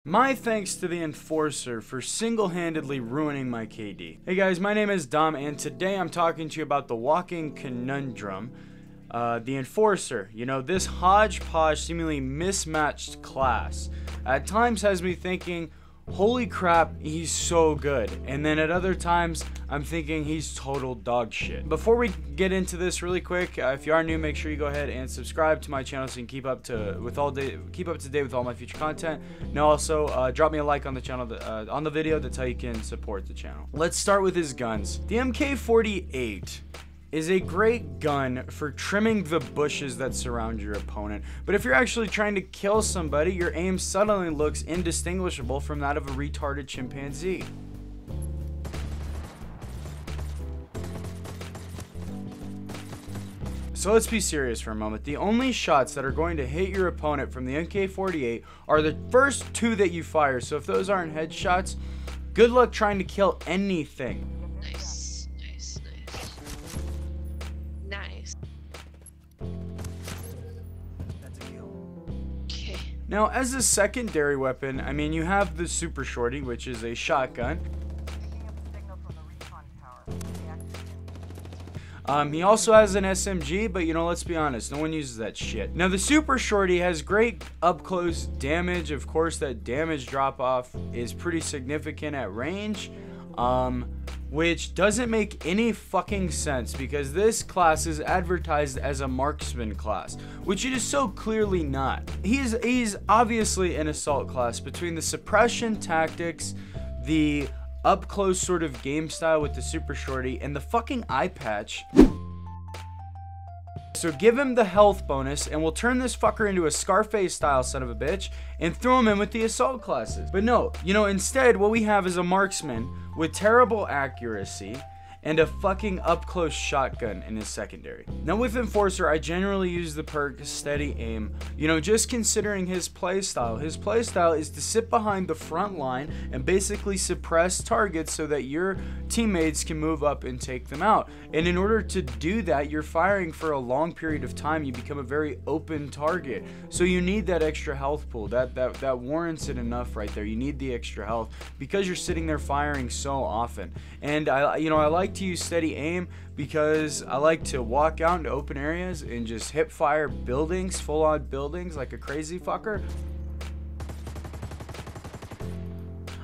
My thanks to the Enforcer for single-handedly ruining my KD. Hey guys, my name is Dom, and today I'm talking to you about the walking conundrum. The Enforcer, you know, this hodgepodge, seemingly mismatched class, at times has me thinking, holy crap, he's so good. And then at other times, I'm thinking he's total dog shit. Before we get into this really quick, if you are new, make sure you go ahead and subscribe to my channel so you can keep up to date with all my future content. Now also, drop me a like on the channel, on the video. That's how you can support the channel. Let's start with his guns. The MK48 is a great gun for trimming the bushes that surround your opponent, but if you're actually trying to kill somebody, your aim suddenly looks indistinguishable from that of a retarded chimpanzee. So let's be serious for a moment. The only shots that are going to hit your opponent from the MK48 are the first two that you fire, so if those aren't headshots, good luck trying to kill anything. Now, as a secondary weapon, I mean, you have the Super Shorty, which is a shotgun. He also has an SMG, but you know, let's be honest, no one uses that shit. Now, the Super Shorty has great up-close damage. Of course, that damage drop-off is pretty significant at range, which doesn't make any fucking sense because this class is advertised as a marksman class, which it is so clearly not. He's obviously an assault class. Between the suppression tactics, the up close sort of game style with the Super Shorty, and the fucking eye patch. So give him the health bonus and we'll turn this fucker into a Scarface style son of a bitch and throw him in with the assault classes. But no, you know, instead what we have is a marksman with terrible accuracy and a fucking up-close shotgun in his secondary. Now with Enforcer, I generally use the perk Steady Aim, you know, just considering his playstyle. His playstyle is to sit behind the front line and basically suppress targets so that your teammates can move up and take them out. And in order to do that, you're firing for a long period of time. You become a very open target. So you need that extra health pool. That warrants it enough right there. You need the extra health because you're sitting there firing so often. And I like to use Steady Aim because I like to walk out into open areas and just hip fire buildings, full on buildings like a crazy fucker.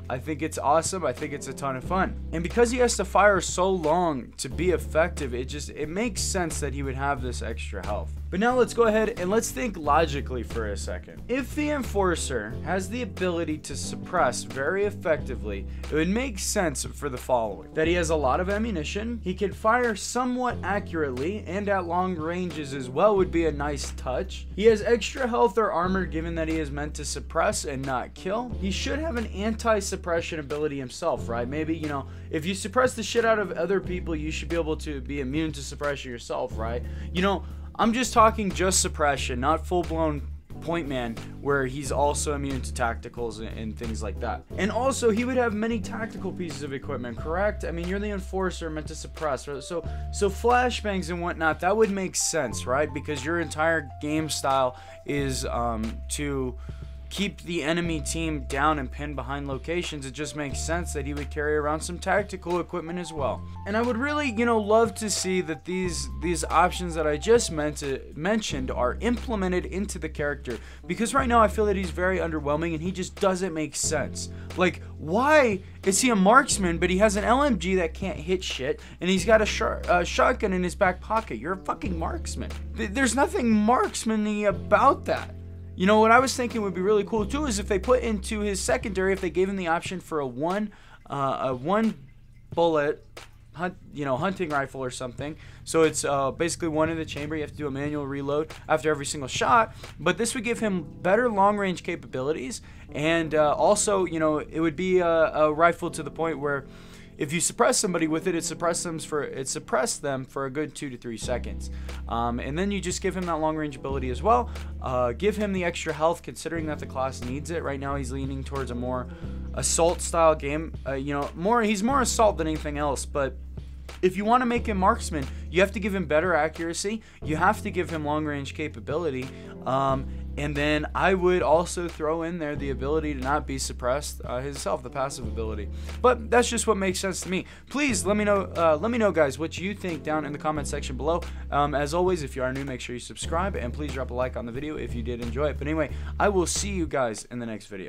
I think it's awesome. I think it's a ton of fun. And because he has to fire so long to be effective, it makes sense that he would have this extra health. But now let's go ahead and let's think logically for a second. If the Enforcer has the ability to suppress very effectively, it would make sense for the following. That he has a lot of ammunition, he can fire somewhat accurately, and at long ranges as well would be a nice touch. He has extra health or armor given that he is meant to suppress and not kill. He should have an anti-suppression ability himself, right? Maybe, you know, if you suppress the shit out of other people, you should be able to be immune to suppression yourself, right? You know, I'm just talking just suppression, not full-blown point man where he's also immune to tacticals and things like that. And also he would have many tactical pieces of equipment, correct? I mean, you're the Enforcer meant to suppress, right? So flashbangs and whatnot, that would make sense, right? Because your entire game style is to keep the enemy team down and pinned behind locations. It just makes sense that he would carry around some tactical equipment as well. And I would really, you know, love to see that these options that I just mentioned are implemented into the character, because right now I feel that he's very underwhelming and he just doesn't make sense. Like, why is he a marksman but he has an LMG that can't hit shit and he's got a shotgun in his back pocket? You're a fucking marksman. There's nothing marksman-y about that. You know, what I was thinking would be really cool too is if they put into his secondary, if they gave him the option for a one bullet hunting rifle or something. So it's basically one in the chamber. You have to do a manual reload after every single shot, but this would give him better long range capabilities, and also, you know, it would be a rifle to the point where if you suppress somebody with it, it suppressed them for a good 2 to 3 seconds. And then you just give him that long range ability as well. Give him the extra health considering that the class needs it. Right now he's leaning towards a more assault style game. You know, he's more assault than anything else, but If you want to make him marksman, you have to give him better accuracy. You have to give him long-range capability. And then I would also throw in there the ability to not be suppressed himself, the passive ability. But that's just what makes sense to me. Please let me know, guys, what you think down in the comment section below. As always, if you are new, make sure you subscribe, and please drop a like on the video if you did enjoy it. But anyway, I will see you guys in the next video.